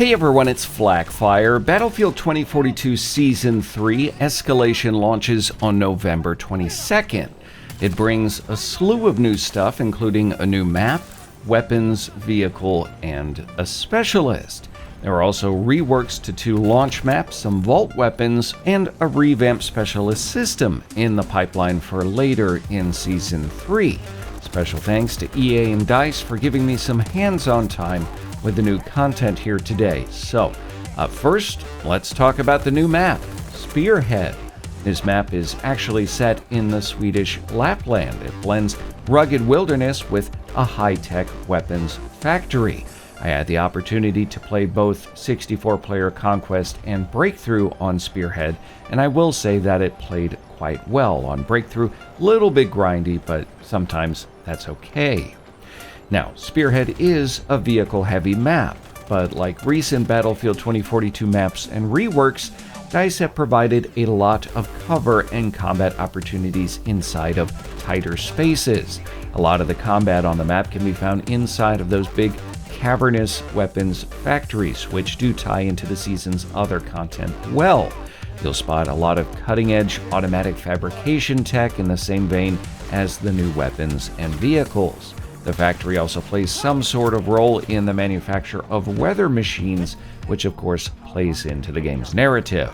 Hey everyone, it's FLAK Fire. Battlefield 2042 Season 3 Escalation launches on November 22nd. It brings a slew of new stuff, including a new map, weapons, vehicle, and a specialist. There are also reworks to 2 launch maps, some vault weapons, and a revamped specialist system in the pipeline for later in Season 3. Special thanks to EA and DICE for giving me some hands-on time with the new content here today. So, up first, let's talk about the new map, Spearhead. This map is actually set in the Swedish Lapland. It blends rugged wilderness with a high-tech weapons factory. I had the opportunity to play both 64-player Conquest and Breakthrough on Spearhead, and I will say that it played quite well on Breakthrough. Little bit grindy, but sometimes that's okay. Now, Spearhead is a vehicle-heavy map, but like recent Battlefield 2042 maps and reworks, DICE have provided a lot of cover and combat opportunities inside of tighter spaces. A lot of the combat on the map can be found inside of those big cavernous weapons factories, which do tie into the season's other content well. You'll spot a lot of cutting-edge automatic fabrication tech in the same vein as the new weapons and vehicles. The factory also plays some sort of role in the manufacture of weather machines, which of course plays into the game's narrative.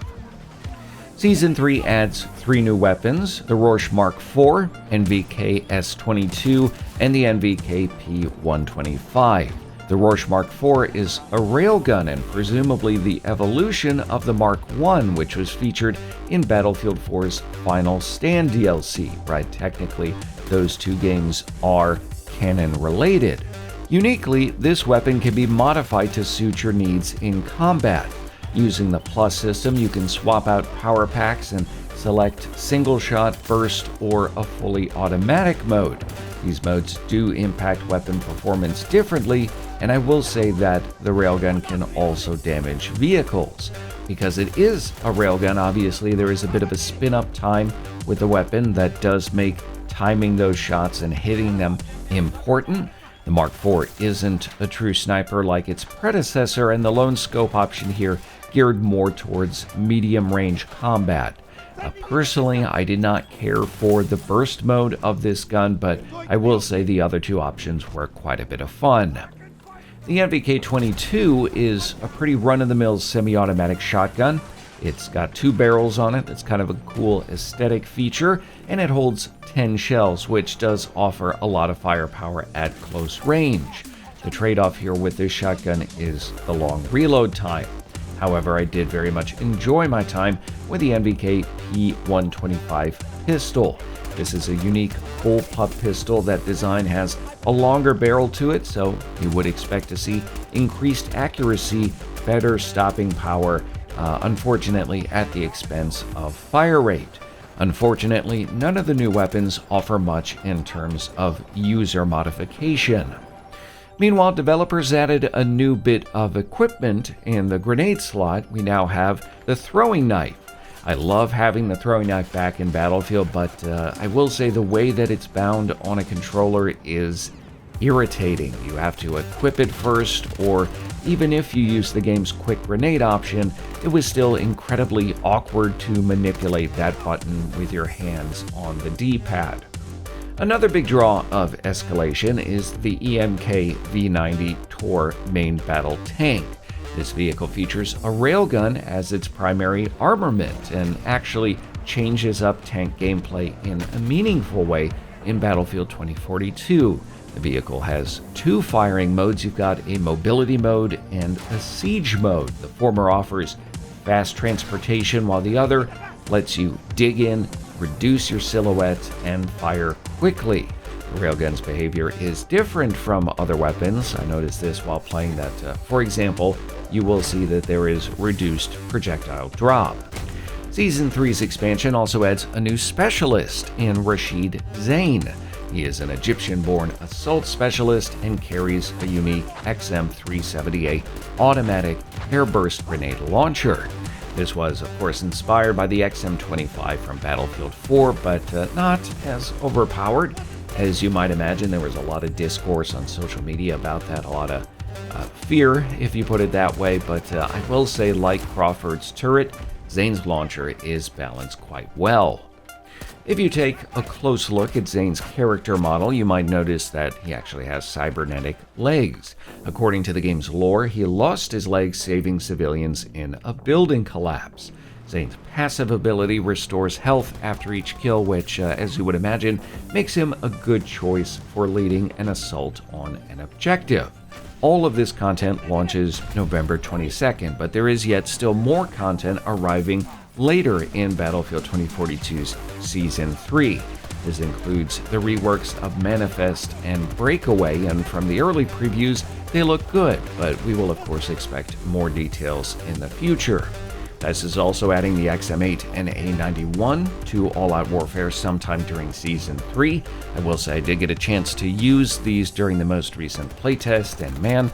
Season 3 adds 3 new weapons, the Rorsch Mark IV, NVK S22, and the NVK P125. The Rorsch Mark IV is a railgun and presumably the evolution of the Mark I, which was featured in Battlefield 4's Final Stand DLC, right? Technically, those 2 games are canon related. Uniquely, this weapon can be modified to suit your needs in combat. Using the plus system, you can swap out power packs and select single shot, burst, or a fully automatic mode. These modes do impact weapon performance differently, and I will say that the railgun can also damage vehicles. Because it is a railgun, obviously there is a bit of a spin-up time with the weapon that does make timing those shots and hitting them important. The Mark IV isn't a true sniper like its predecessor, and the lone scope option here geared more towards medium-range combat. Personally, I did not care for the burst mode of this gun, but I will say the other 2 options were quite a bit of fun. The NVK-22 is a pretty run-of-the-mill semi-automatic shotgun. It's got 2 barrels on it. It's kind of a cool aesthetic feature, and it holds 10 shells, which does offer a lot of firepower at close range. The trade-off here with this shotgun is the long reload time. However, I did very much enjoy my time with the NVK P125 pistol. This is a unique bullpup pistol. That design has a longer barrel to it, so you would expect to see increased accuracy, better stopping power, unfortunately at the expense of fire rate. Unfortunately, none of the new weapons offer much in terms of user modification. Meanwhile, developers added a new bit of equipment. In the grenade slot, we now have the throwing knife. I love having the throwing knife back in Battlefield, but I will say the way that it's bound on a controller is irritating. You have to equip it first, or even if you use the game's quick grenade option, it was still incredibly awkward to manipulate that button with your hands on the D-pad. Another big draw of Escalation is the EMK V90 Tor main battle tank. This vehicle features a railgun as its primary armament and actually changes up tank gameplay in a meaningful way in Battlefield 2042. The vehicle has 2 firing modes. You've got a mobility mode and a siege mode. The former offers fast transportation, while the other lets you dig in, reduce your silhouette, and fire quickly. The railgun's behavior is different from other weapons. I noticed this while playing that. For example, you will see that there is reduced projectile drop. Season 3's expansion also adds a new specialist in Rashid Zain. He is an Egyptian-born assault specialist and carries a unique XM370A automatic airburst grenade launcher. This was, of course, inspired by the XM25 from Battlefield 4, but not as overpowered. As you might imagine, there was a lot of discourse on social media about that, a lot of fear, if you put it that way, but I will say, like Crawford's turret, Zane's launcher is balanced quite well. If you take a close look at Zane's character model, you might notice that he actually has cybernetic legs. According to the game's lore, he lost his legs saving civilians in a building collapse. Zane's passive ability restores health after each kill, which, as you would imagine, makes him a good choice for leading an assault on an objective. All of this content launches November 22nd, but there is yet still more content arriving later in Battlefield 2042's Season 3. This includes the reworks of Manifest and Breakaway, and from the early previews, they look good, but we will of course expect more details in the future. This is also adding the XM8 and A91 to All Out Warfare sometime during Season 3. I will say I did get a chance to use these during the most recent playtest, and man,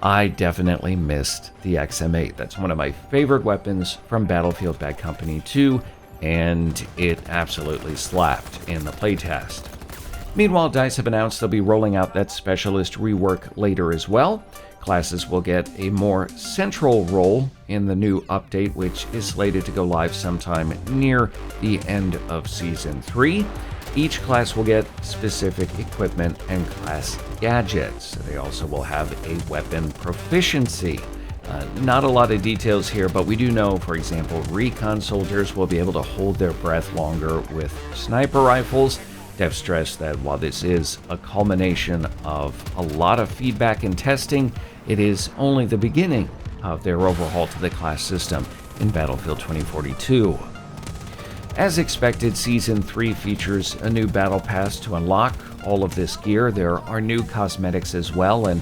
I definitely missed the XM8. That's one of my favorite weapons from Battlefield Bad Company 2, and it absolutely slapped in the playtest. Meanwhile, DICE have announced they'll be rolling out that Specialist rework later as well. Classes will get a more central role in the new update, which is slated to go live sometime near the end of Season 3. Each class will get specific equipment and class gadgets. They also will have a weapon proficiency. Not a lot of details here, but we do know, for example, recon soldiers will be able to hold their breath longer with sniper rifles. They've stressed that while this is a culmination of a lot of feedback and testing, it is only the beginning of their overhaul to the class system in Battlefield 2042. As expected, Season 3 features a new battle pass to unlock all of this gear. There are new cosmetics as well, and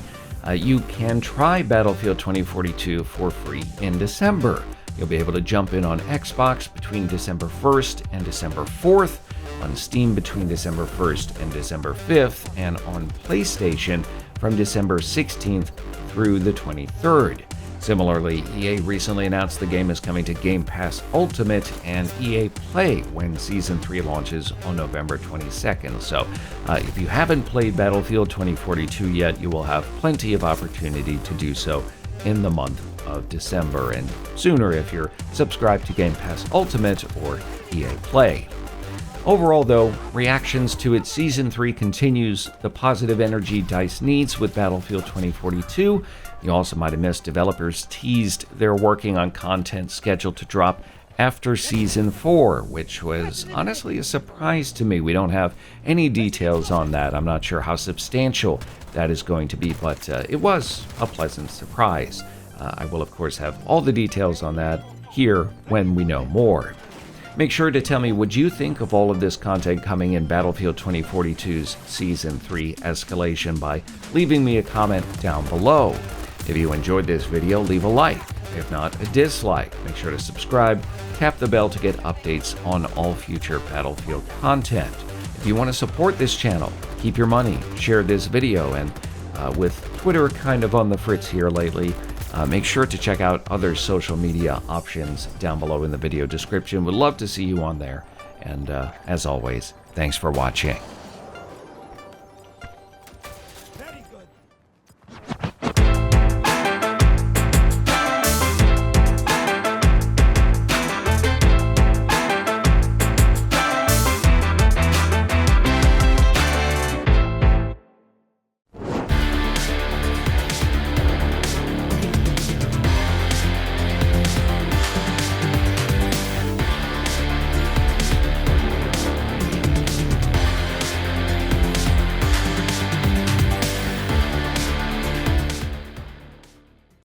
you can try Battlefield 2042 for free in December. You'll be able to jump in on Xbox between December 1st and December 4th, on Steam between December 1st and December 5th, and on PlayStation from December 16th through the 23rd. Similarly, EA recently announced the game is coming to Game Pass Ultimate and EA Play when Season 3 launches on November 22nd. So if you haven't played Battlefield 2042 yet, you will have plenty of opportunity to do so in the month of December, and sooner if you're subscribed to Game Pass Ultimate or EA Play. Overall, though, reactions to its Season 3 continues the positive energy DICE needs with Battlefield 2042. You also might have missed developers teased they're working on content scheduled to drop after Season 4, which was honestly a surprise to me. We don't have any details on that. I'm not sure how substantial that is going to be, but it was a pleasant surprise. I will, of course, have all the details on that here when we know more. Make sure to tell me what you think of all of this content coming in Battlefield 2042's Season 3 Escalation by leaving me a comment down below. If you enjoyed this video, leave a like. If not, a dislike. Make sure to subscribe, tap the bell to get updates on all future Battlefield content. If you want to support this channel, keep your money, share this video, and with Twitter kind of on the fritz here lately, make sure to check out other social media options down below in the video description. Would love to see you on there. And as always, thanks for watching.